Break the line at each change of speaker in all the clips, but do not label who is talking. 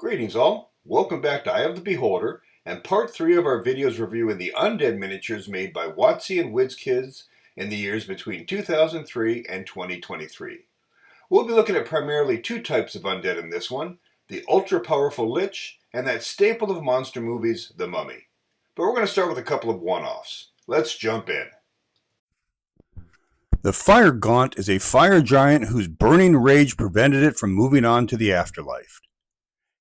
Greetings all, welcome back to Eye of the Beholder and part 3 of our videos reviewing the Undead miniatures made by WOTC and WizKids in the years between 2003 and 2023. We'll be looking at primarily two types of Undead in this one, the ultra-powerful Lich and that staple of monster movies, the Mummy. But we're going to start with a couple of one-offs. Let's jump in.
The Fire Gaunt is a fire giant whose burning rage prevented it from moving on to the afterlife.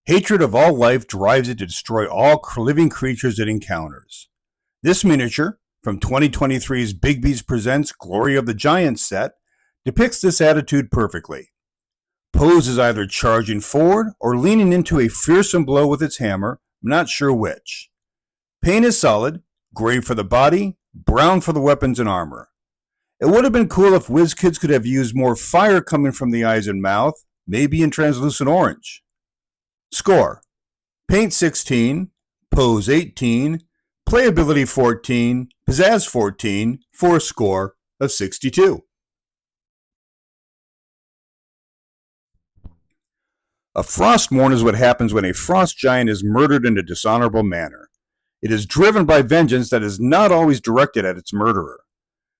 Hatred of all life drives it to destroy all living creatures it encounters. This miniature, from 2023's Bigby's Presents Glory of the Giants set, depicts this attitude perfectly. Pose is either charging forward or leaning into a fearsome blow with its hammer, not sure which. Paint is solid, gray for the body, brown for the weapons and armor. It would have been cool if WizKids could have used more fire coming from the eyes and mouth, maybe in translucent orange. Score: Paint 16, Pose 18, Playability 14, Pizzazz 14, for a score of 62. A Frostmourne is what happens when a frost giant is murdered in a dishonorable manner. It is driven by vengeance that is not always directed at its murderer.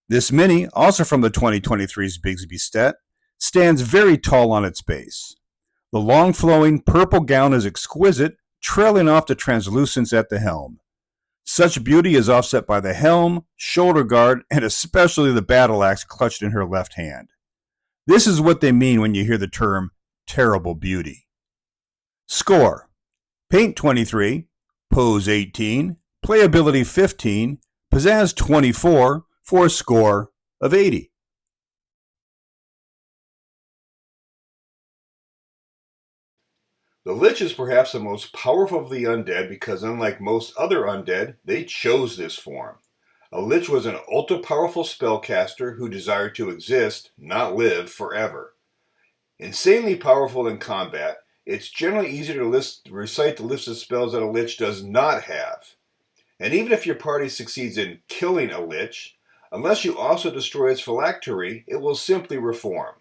This mini, also from the 2023's Bigsby set, stands very tall on its base. The long flowing purple gown is exquisite, trailing off to translucence at the helm. Such beauty is offset by the helm, shoulder guard, and especially the battle axe clutched in her left hand. This is what they mean when you hear the term terrible beauty. Score: Paint 23, Pose 18, Playability 15, Pizzazz 24, for a score of 80.
The Lich is perhaps the most powerful of the Undead because unlike most other Undead, they chose this form. A Lich was an ultra-powerful spellcaster who desired to exist, not live, forever. Insanely powerful in combat, it's generally easier to recite the list of spells that a Lich does not have. And even if your party succeeds in killing a Lich, unless you also destroy its phylactery, it will simply reform.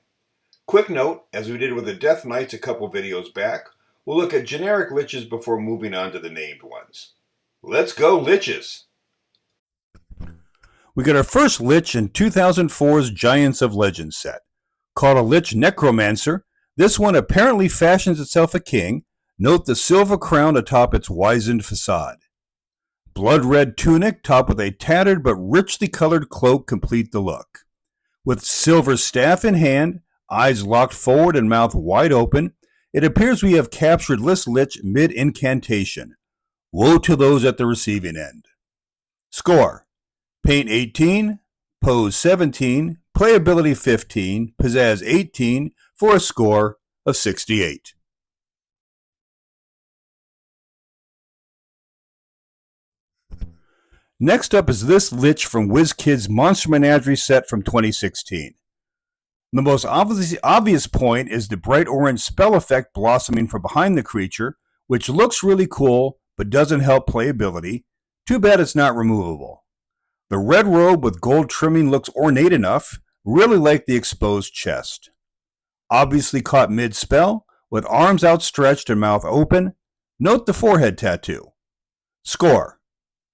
Quick note, as we did with the Death Knights a couple videos back, we'll look at generic Liches before moving on to the named ones. Let's go Liches!
We got our first Lich in 2004's Giants of Legend set. Called a Lich Necromancer, this one apparently fashions itself a king. Note the silver crown atop its wizened facade. Blood red tunic topped with a tattered but richly colored cloak complete the look. With silver staff in hand, eyes locked forward and mouth wide open, it appears we have captured this Lich mid-incantation. Woe to those at the receiving end. Score: Paint 18, Pose 17, Playability 15, Pizzazz 18, for a score of 68. Next up is this Lich from WizKids' Monster Menagerie set from 2016. The most obvious point is the bright orange spell effect blossoming from behind the creature, which looks really cool but doesn't help playability. Too bad it's not removable. The red robe with gold trimming looks ornate enough, really like the exposed chest. Obviously caught mid-spell, with arms outstretched and mouth open. Note the forehead tattoo. Score: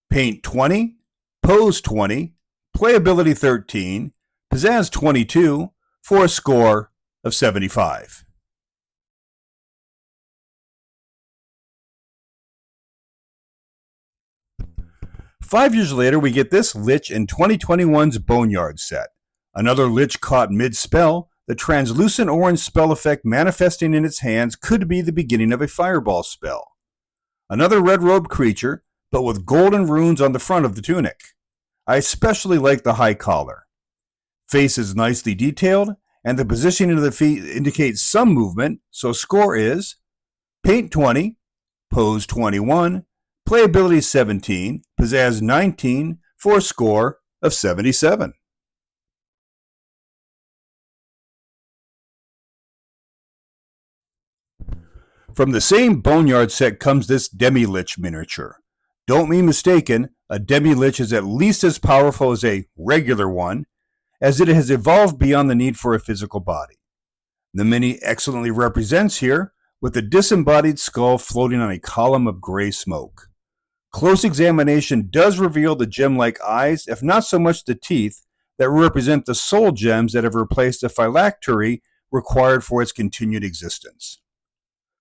Paint 20, Pose 20, Playability 13, Pizzazz 22, for a score of 75. Five years later, we get this Lich in 2021's Boneyard set. Another Lich caught mid-spell, the translucent orange spell effect manifesting in its hands could be the beginning of a fireball spell. Another red-robed creature, but with golden runes on the front of the tunic. I especially like the high collar. Face is nicely detailed, and the positioning of the feet indicates some movement, so score is Paint 20, Pose 21, Playability 17, Pizzazz 19, for a score of 77. From the same Boneyard set comes this Demi-Lich miniature. Don't be mistaken, a Demi-Lich is at least as powerful as a regular one, as it has evolved beyond the need for a physical body. The mini excellently represents here with the disembodied skull floating on a column of gray smoke. Close examination does reveal the gem-like eyes, if not so much the teeth, that represent the soul gems that have replaced the phylactery required for its continued existence.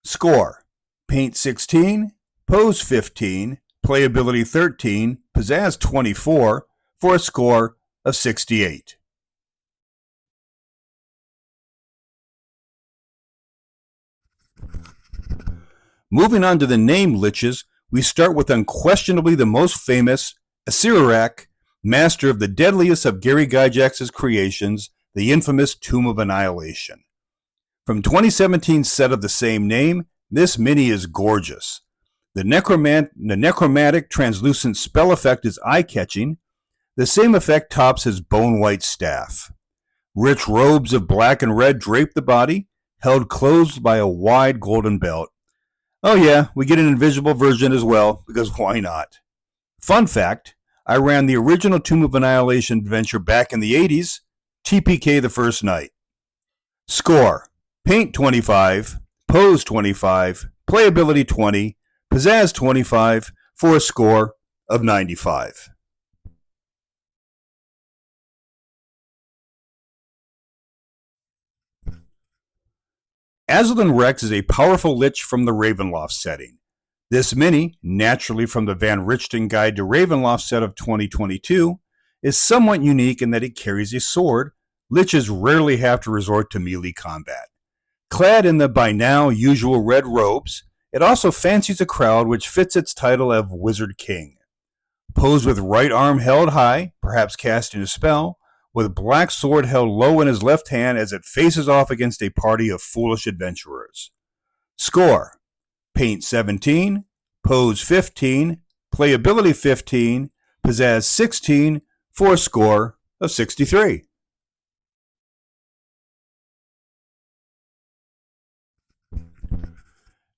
Score: Paint 16, Pose 15, Playability 13, Pizzazz 24, for a score of 68. Moving on to the name Liches, we start with unquestionably the most famous, Asirak, master of the deadliest of Gary Gygax's creations, the infamous Tomb of Annihilation. From 2017's set of the same name, this mini is gorgeous. The necromantic translucent spell effect is eye-catching. The same effect tops his bone-white staff. Rich robes of black and red drape the body, held closed by a wide golden belt. Oh yeah, we get an invisible version as well, because why not? Fun fact, I ran the original Tomb of Annihilation adventure back in the 80s, TPK the first night. Score: Paint 25, Pose 25, Playability 20, Pizzazz 25, for a score of 95. Aslan Rex is a powerful lich from the Ravenloft setting. This mini, naturally from the Van Richten Guide to Ravenloft set of 2022, is somewhat unique in that it carries a sword. Liches rarely have to resort to melee combat. Clad in the by now usual red robes, it also fancies a crowd which fits its title of Wizard King. Posed with right arm held high, perhaps casting a spell, with black sword held low in his left hand as it faces off against a party of foolish adventurers. Score: Paint 17, Pose 15, Playability 15, Pizzazz 16, for a score of 63.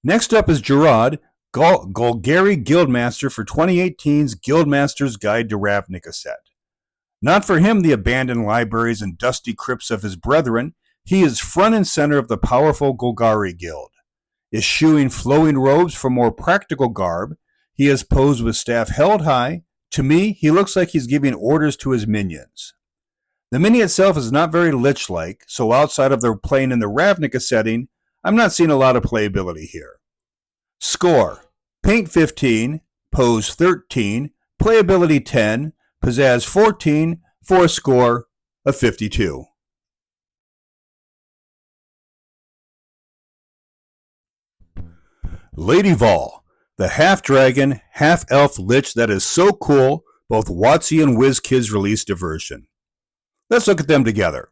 Next up is Gerard, Golgari Guildmaster for 2018's Guildmaster's Guide to Ravnica set. Not for him the abandoned libraries and dusty crypts of his brethren, he is front and center of the powerful Golgari Guild. Eschewing flowing robes for more practical garb, he is posed with staff held high. To me, he looks like he's giving orders to his minions. The mini itself is not very lich-like, so outside of their playing in the Ravnica setting, I'm not seeing a lot of playability here. Score: Paint 15, Pose 13, Playability 10, Pizzazz 14, for a score of 52. Lady Vol, the half-dragon, half-elf lich that is so cool, both WOTC and WizKids released a version. Let's look at them together.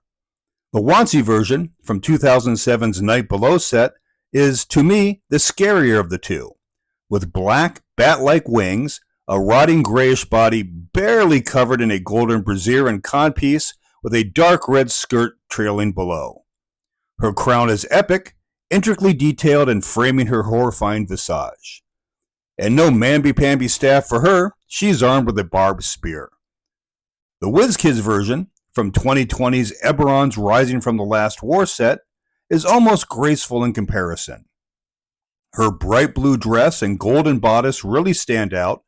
The WOTC version, from 2007's Night Below set, is, to me, the scarier of the two. With black, bat-like wings, a rotting grayish body barely covered in a golden brassiere and codpiece with a dark red skirt trailing below. Her crown is epic, intricately detailed and framing her horrifying visage. And no mamby-pamby staff for her, she's armed with a barbed spear. The WizKids version, from 2020's Eberron's Rising from the Last War set, is almost graceful in comparison. Her bright blue dress and golden bodice really stand out.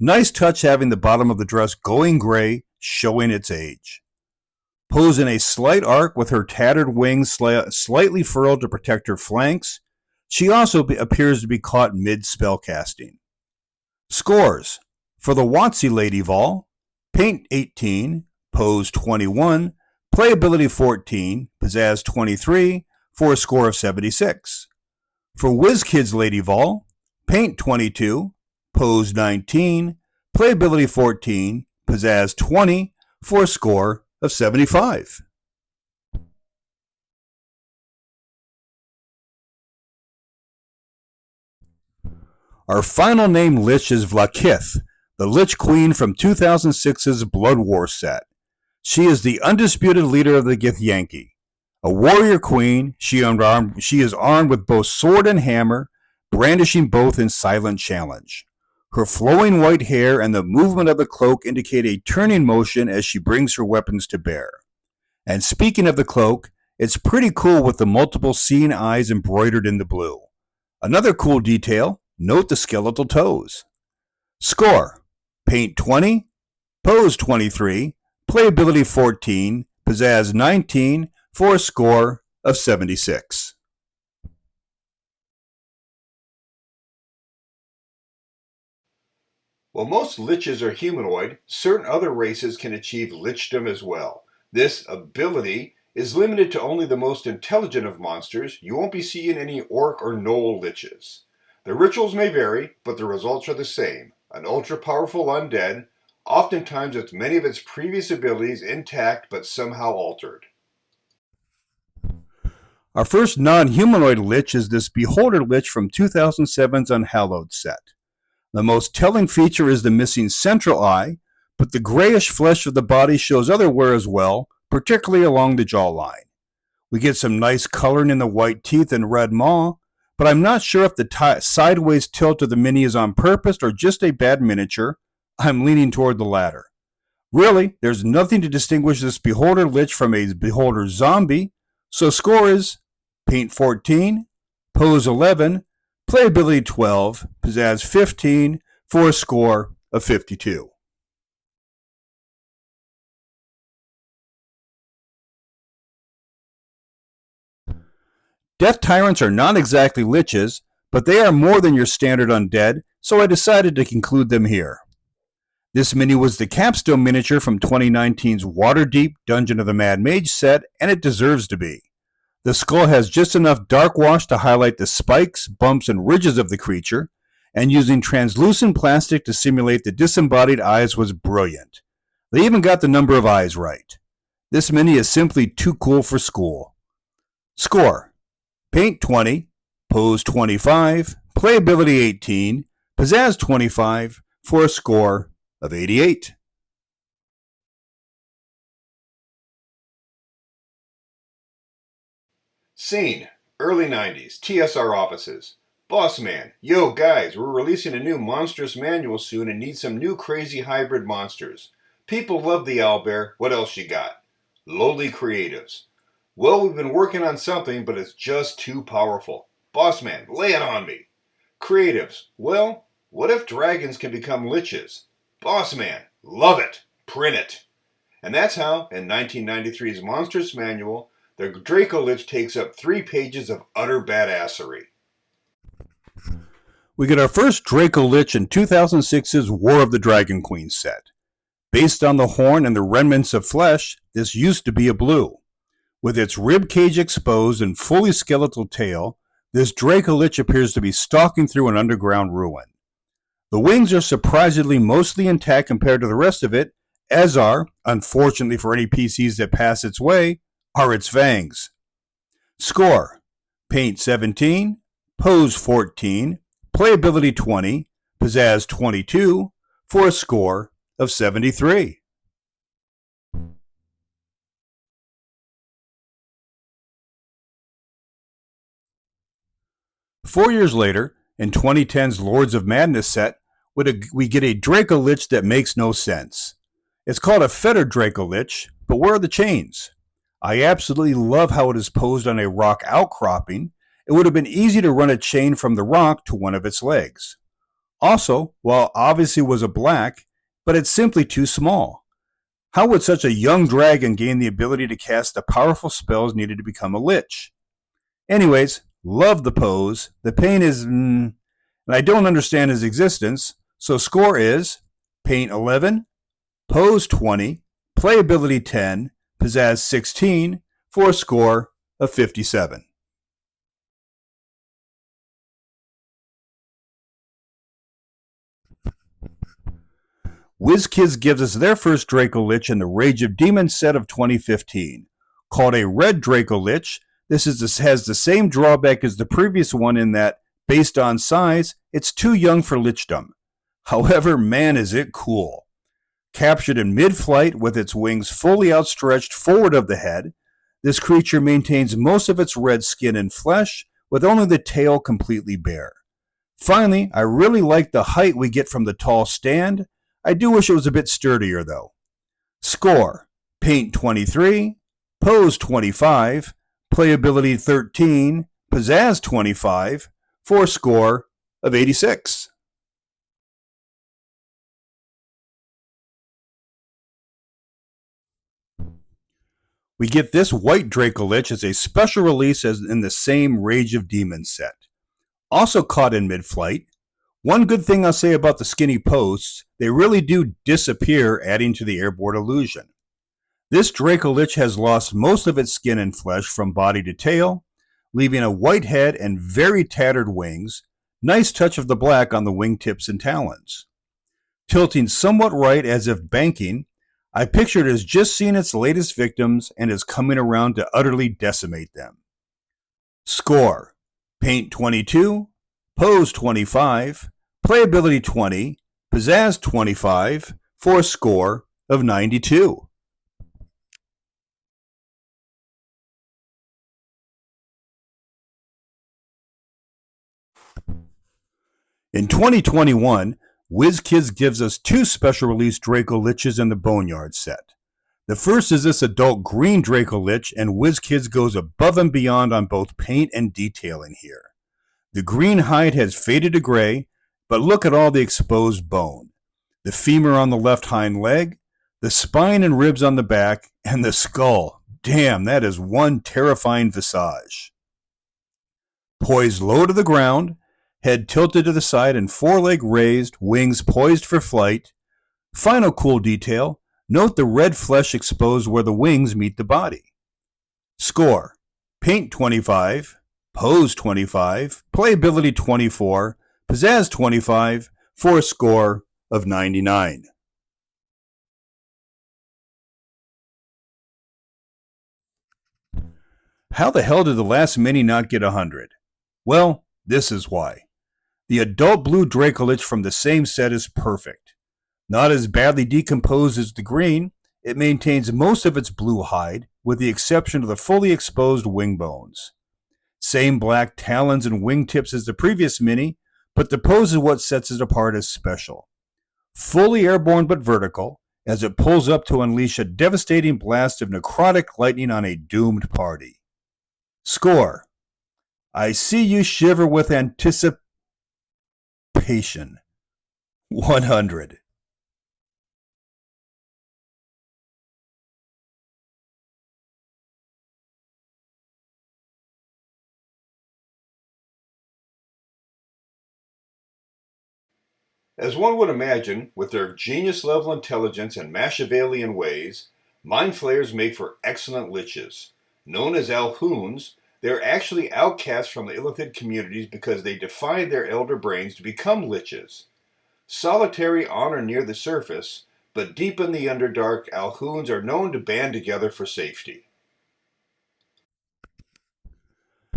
Nice touch having the bottom of the dress going gray, showing its age. Posed in a slight arc with her tattered wings slightly furled to protect her flanks, she also appears to be caught mid-spellcasting. Scores: for the WOTC Lady Vol, Paint 18, Pose 21, Playability 14, Pizzazz 23, for a score of 76. For WizKids Lady Vol, Paint 22, Pose 19, Playability 14, Pizzazz 20, for a score of 75. Our final name Lich is Vlaakith, the Lich Queen from 2006's Blood War set. She is the undisputed leader of the Githyanki. A warrior queen, she is armed with both sword and hammer, brandishing both in silent challenge. Her flowing white hair and the movement of the cloak indicate a turning motion as she brings her weapons to bear. And speaking of the cloak, it's pretty cool with the multiple seeing eyes embroidered in the blue. Another cool detail, note the skeletal toes. Score: Paint 20, Pose 23, Playability 14, Pizzazz 19, for a score of 76.
While most liches are humanoid, certain other races can achieve lichdom as well. This ability is limited to only the most intelligent of monsters. You won't be seeing any orc or gnoll liches. The rituals may vary, but the results are the same. An ultra-powerful undead, oftentimes with many of its previous abilities intact but somehow altered.
Our first non-humanoid lich is this Beholder Lich from 2007's Unhallowed set. The most telling feature is the missing central eye, but the grayish flesh of the body shows other wear as well, particularly along the jawline. We get some nice coloring in the white teeth and red maw, but I'm not sure if the sideways tilt of the mini is on purpose or just a bad miniature. I'm leaning toward the latter. Really, there's nothing to distinguish this Beholder Lich from a Beholder Zombie, so score is Paint 14, Pose 11, Playability 12, Pizzazz 15, for a score of 52. Death Tyrants are not exactly liches, but they are more than your standard undead, so I decided to include them here. This mini was the capstone miniature from 2019's Waterdeep Dungeon of the Mad Mage set, and it deserves to be. The skull has just enough dark wash to highlight the spikes, bumps, and ridges of the creature, and using translucent plastic to simulate the disembodied eyes was brilliant. They even got the number of eyes right. This mini is simply too cool for school. Score: Paint 20, Pose 25, Playability 18, Pizzazz 25, for a score of 88.
Scene: early 90s, TSR offices. Boss man, yo guys, we're releasing a new monstrous manual soon and need some new crazy hybrid monsters. People love the owlbear, what else you got? Lowly creatives. Well, we've been working on something, but it's just too powerful. Boss man, lay it on me. Creatives, well, what if dragons can become liches? Boss man, love it. Print it. And that's how, in 1993's Monstrous Manual, the Draco Lich takes up 3 pages of utter badassery.
We get our first Draco Lich in 2006's War of the Dragon Queen set. Based on the horn and the remnants of flesh, this used to be a blue. With its rib cage exposed and fully skeletal tail, this Draco Lich appears to be stalking through an underground ruin. The wings are surprisingly mostly intact compared to the rest of it, as are, unfortunately for any PCs that pass its way, are its fangs. Score: Paint 17, Pose 14, Playability 20, Pizzazz 22, for a score of 73. Four years later, in 2010's Lords of Madness set, we get a Draco Lich that makes no sense. It's called a Fetter Draco Lich, but where are the chains? I absolutely love how it is posed on a rock outcropping. It would have been easy to run a chain from the rock to one of its legs. Also, while obviously was a black, but it's simply too small. How would such a young dragon gain the ability to cast the powerful spells needed to become a lich? Anyways, love the pose. The paint is, and I don't understand his existence, so score is Paint 11, Pose 20, Playability 10, Pizzazz 16, for a score of 57. WizKids gives us their first Draco Lich in the Rage of Demons set of 2015. Called a Red Draco Lich, this has the same drawback as the previous one in that, based on size, it's too young for lichdom. However, man is it cool. Captured in mid-flight with its wings fully outstretched forward of the head, this creature maintains most of its red skin and flesh, with only the tail completely bare. Finally, I really like the height we get from the tall stand. I do wish it was a bit sturdier though. Score: Paint 23, Pose 25, Playability 13, Pizzazz 25, for a score of 86. We get this white Dracolich as a special release as in the same Rage of Demons set. Also caught in mid-flight. One good thing I'll say about the skinny posts, they really do disappear, adding to the airborne illusion. This Dracolich has lost most of its skin and flesh from body to tail, leaving a white head and very tattered wings. Nice touch of the black on the wingtips and talons. Tilting somewhat right as if banking, I pictured it as just seen its latest victims and is coming around to utterly decimate them. Score: Paint 22, Pose 25, Playability 20, Pizzazz 25, for a score of 92. In 2021, WizKids gives us two special release Dracoliches in the Boneyard set. The first is this adult green Dracolich, and WizKids goes above and beyond on both paint and detailing here. The green hide has faded to gray, but look at all the exposed bone. The femur on the left hind leg, the spine and ribs on the back, and the skull. Damn, that is one terrifying visage. Poised low to the ground, head tilted to the side and foreleg raised, wings poised for flight. Final cool detail, note the red flesh exposed where the wings meet the body. Score: Paint 25, Pose 25, Playability 24, Pizzazz 25, for a score of 99. How the hell did the last mini not get 100? Well, this is why. The adult blue Dracolich from the same set is perfect. Not as badly decomposed as the green, it maintains most of its blue hide, with the exception of the fully exposed wing bones. Same black talons and wingtips as the previous mini, but the pose is what sets it apart as special. Fully airborne but vertical, as it pulls up to unleash a devastating blast of necrotic lightning on a doomed party. Score: I see you shiver with anticipation. 100.
As one would imagine, with their genius-level intelligence and Machiavellian ways, mind flayers make for excellent liches. Known as alhoons, they are actually outcasts from the illithid communities because they defied their elder brains to become liches. Solitary on or near the surface, but deep in the Underdark, alhoons are known to band together for safety.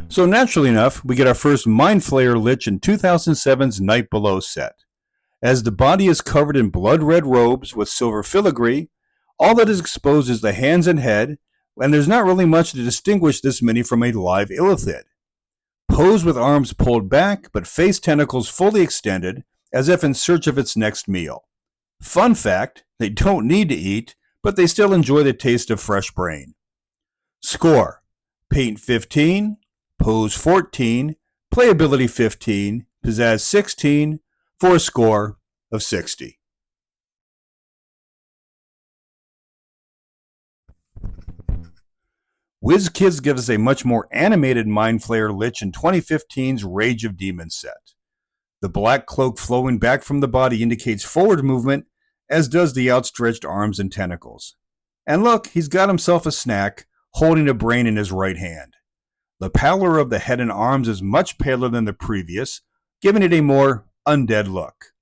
So naturally enough, we get our first Mind Flayer Lich in 2007's Night Below set. As the body is covered in blood-red robes with silver filigree, all that is exposed is the hands and head, and there's not really much to distinguish this mini from a live illithid. Posed with arms pulled back, but face tentacles fully extended, as if in search of its next meal. Fun fact, they don't need to eat, but they still enjoy the taste of fresh brain. Score: Paint 15, Pose 14, Playability 15, Pizzazz 16, for a score of 60. WizKids gives us a much more animated Mind Flayer Lich in 2015's Rage of Demons set. The black cloak flowing back from the body indicates forward movement, as does the outstretched arms and tentacles. And look, he's got himself a snack, holding a brain in his right hand. The pallor of the head and arms is much paler than the previous, giving it a more undead look.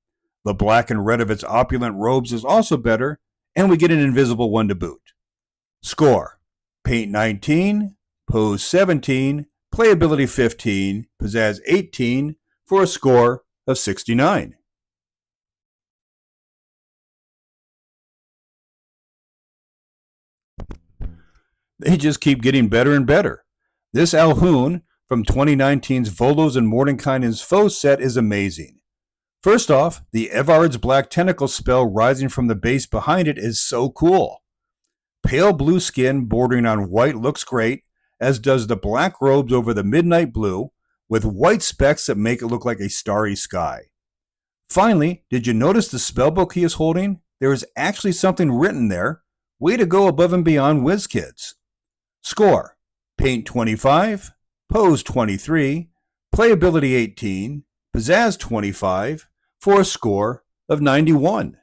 The black and red of its opulent robes is also better, and we get an invisible one to boot. Score: Paint 19, Pose 17, Playability 15, Pizzazz 18, for a score of 69. They just keep getting better and better. This Alhoon from 2019's Volos and Mordenkainen's Foes set is amazing. First off, the Evard's Black Tentacle spell rising from the base behind it is so cool. Pale blue skin bordering on white looks great, as does the black robes over the midnight blue, with white specks that make it look like a starry sky. Finally, did you notice the spellbook he is holding? There is actually something written there. Way to go above and beyond, WizKids. Score: Paint 25, Pose 23, Playability 18, Pizzazz 25, for a score of 91.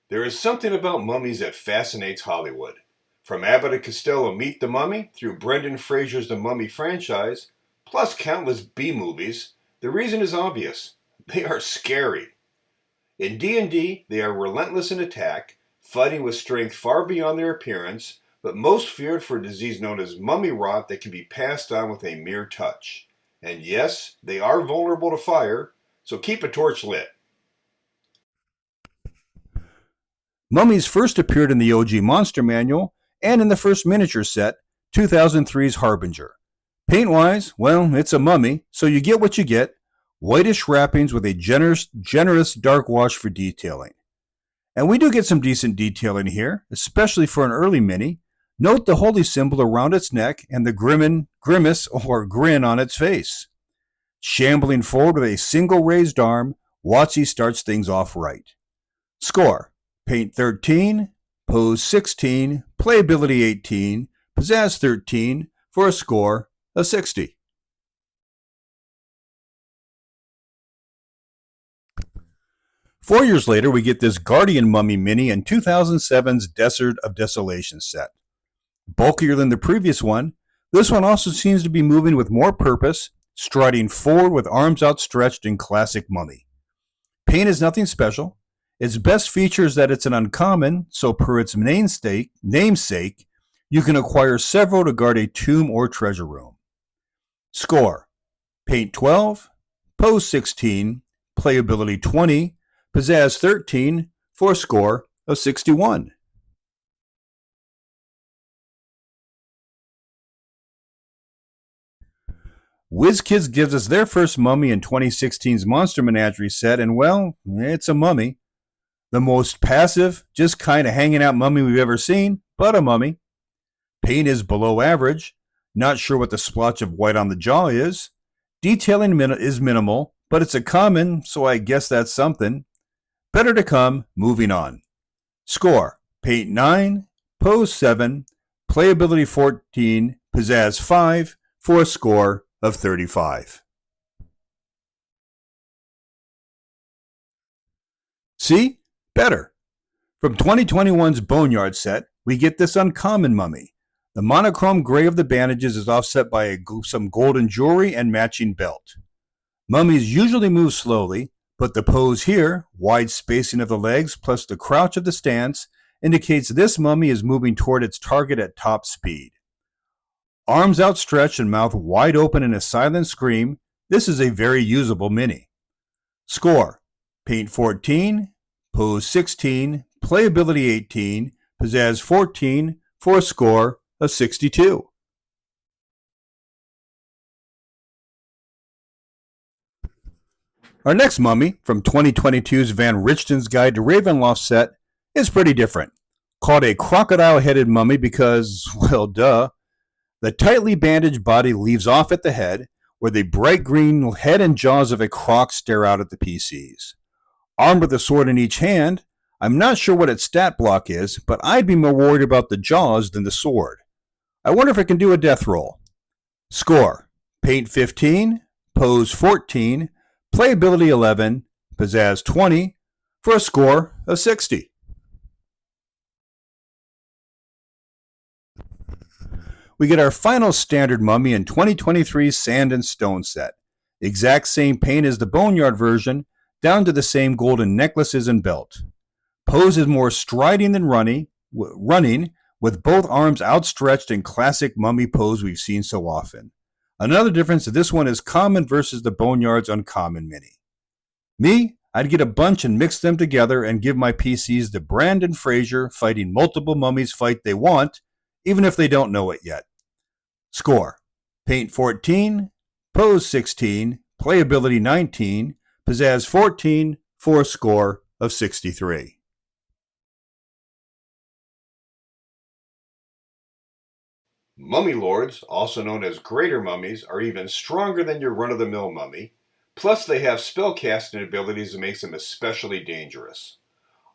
There is something about mummies that fascinates Hollywood. From Abbott and Costello Meet the Mummy through Brendan Fraser's The Mummy franchise, plus countless B movies, the reason is obvious. They are scary. In D&D, they are relentless in attack, fighting with strength far beyond their appearance, but most feared for a disease known as mummy rot that can be passed on with a mere touch. And yes, they are vulnerable to fire, so keep a torch lit.
Mummies first appeared in the OG Monster Manual and in the first miniature set, 2003's Harbinger. Paint-wise, well, it's a mummy, so you get what you get, whitish wrappings with a generous dark wash for detailing. And we do get some decent detailing here, especially for an early mini. Note the holy symbol around its neck and the grimace or grin on its face. Shambling forward with a single raised arm, WOTC starts things off right. Score: Paint 13, Pose 16, Playability 18, Pizzazz 13, for a score of 60. Four years later, we get this Guardian Mummy Mini in 2007's Desert of Desolation set. Bulkier than the previous one, this one also seems to be moving with more purpose, striding forward with arms outstretched in classic mummy. Paint is nothing special. Its best feature is that it's an uncommon, so per its namesake, you can acquire several to guard a tomb or treasure room. Score: Paint 12, Pose 16, Playability 20, Pizzazz 13, for a score of 61. WizKids gives us their first mummy in 2016's Monster Menagerie set, and well, it's a mummy. The most passive, just kind of hanging out mummy we've ever seen, but a mummy. Paint is below average. Not sure what the splotch of white on the jaw is. Detailing is minimal, but it's a common, so I guess that's something. Better to come, moving on. Score: Paint 9, Pose 7, Playability 14, Pizzazz 5, for a score of 35. See? Better. From 2021's Boneyard set, we get this uncommon mummy. The monochrome gray of the bandages is offset by some golden jewelry and matching belt. Mummies usually move slowly, but the pose here, wide spacing of the legs plus the crouch of the stance, indicates this mummy is moving toward its target at top speed. Arms outstretched and mouth wide open in a silent scream, this is a very usable mini. Score: Paint 14, Pose 16, Playability 18, Pizzazz 14, for a score of 62. Our next mummy, from 2022's Van Richten's Guide to Ravenloft set, is pretty different. Called a crocodile-headed mummy because, well, duh. The tightly bandaged body leaves off at the head, where the bright green head and jaws of a croc stare out at the PCs. Armed with a sword in each hand, I'm not sure what its stat block is, but I'd be more worried about the jaws than the sword. I wonder if it can do a death roll. Score: Paint 15, Pose 14, Playability 11, Pizzazz 20, for a score of 60. We get our final standard mummy in 2023's Sand and Stone set. Exact same paint as the Boneyard version, down to the same golden necklaces and belt. Pose is more striding than running, with both arms outstretched in classic mummy pose we've seen so often. Another difference is this one is common versus the Boneyard's uncommon mini. Me, I'd get a bunch and mix them together and give my PCs the Brendan Fraser fighting multiple mummies fight they want, even if they don't know it yet. Score: Paint 14, Pose 16, Playability 19, Pizzazz 14, for a score of 63.
Mummy Lords, also known as greater mummies, are even stronger than your run-of-the-mill mummy, plus they have spellcasting abilities that makes them especially dangerous.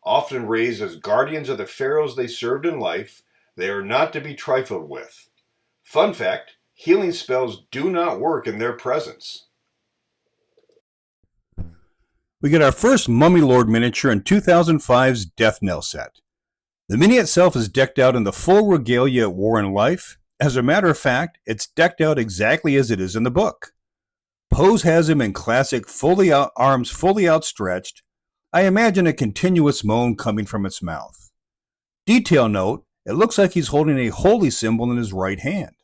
Often raised as guardians of the pharaohs they served in life, they are not to be trifled with. Fun fact, healing spells do not work in their presence.
We get our first Mummy Lord miniature in 2005's Death Knell set. The mini itself is decked out in the full regalia at War and Life. As a matter of fact, it's decked out exactly as it is in the book. Pose has him in classic arms fully outstretched. I imagine a continuous moan coming from its mouth. Detail note, it looks like he's holding a holy symbol in his right hand.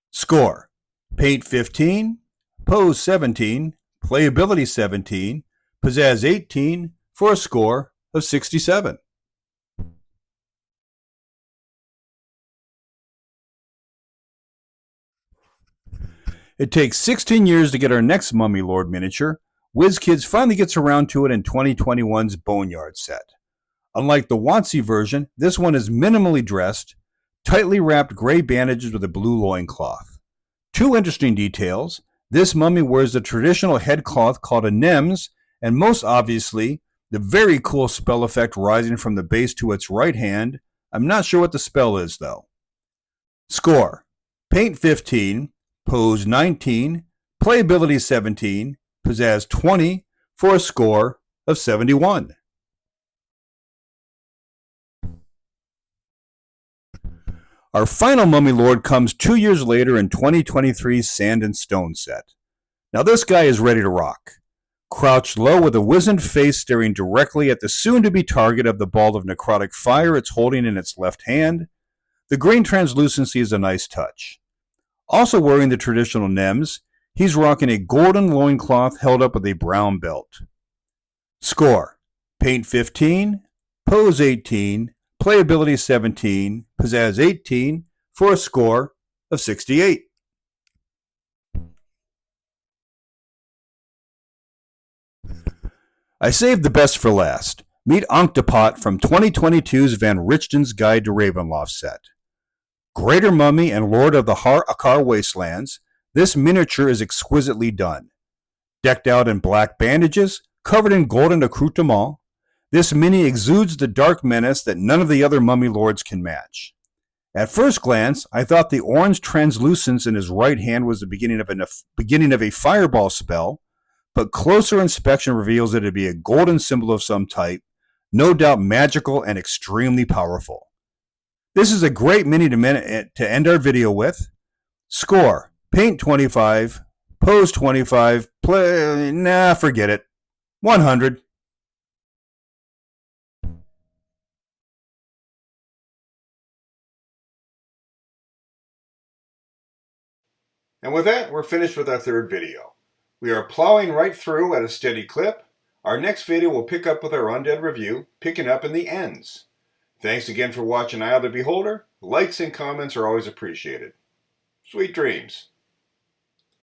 Score: Paint 15, Pose 17, Playability 17, Pizzazz 18, for a score of 67. It takes 16 years to get our next Mummy Lord miniature. WizKids finally gets around to it in 2021's Boneyard set. Unlike the WOTC version, this one is minimally dressed, tightly wrapped gray bandages with a blue loincloth. Two interesting details: this mummy wears the traditional head cloth called a nems, and most obviously, the very cool spell effect rising from the base to its right hand. I'm not sure what the spell is, though. Score: Paint 15, Pose 19, Playability 17, Pizzazz 20, for a score of 71. Our final Mummy Lord comes 2 years later in 2023's Sand and Stone set. Now this guy is ready to rock. Crouched low with a wizened face staring directly at the soon-to-be target of the ball of necrotic fire it's holding in its left hand, the green translucency is a nice touch. Also wearing the traditional nems, he's rocking a golden loincloth held up with a brown belt. Score: Paint 15, Pose 18, Playability 17, Pizzazz 18, for a score of 68. I saved the best for last. Meet Octopot from 2022's Van Richten's Guide to Ravenloft set. Greater Mummy and Lord of the Akar Wastelands, this miniature is exquisitely done. Decked out in black bandages, covered in golden accoutrement, this mini exudes the dark menace that none of the other Mummy Lords can match. At first glance, I thought the orange translucence in his right hand was the beginning of a fireball spell, but closer inspection reveals it to be a golden symbol of some type, no doubt magical and extremely powerful. This is a great mini to end our video with. Score: Paint 25, Pose 25, forget it. 100.
And with that, we're finished with our third video. We are plowing right through at a steady clip. Our next video will pick up with our Undead review, picking up in the ends. Thanks again for watching Eye of the Beholder. Likes and comments are always appreciated. Sweet dreams.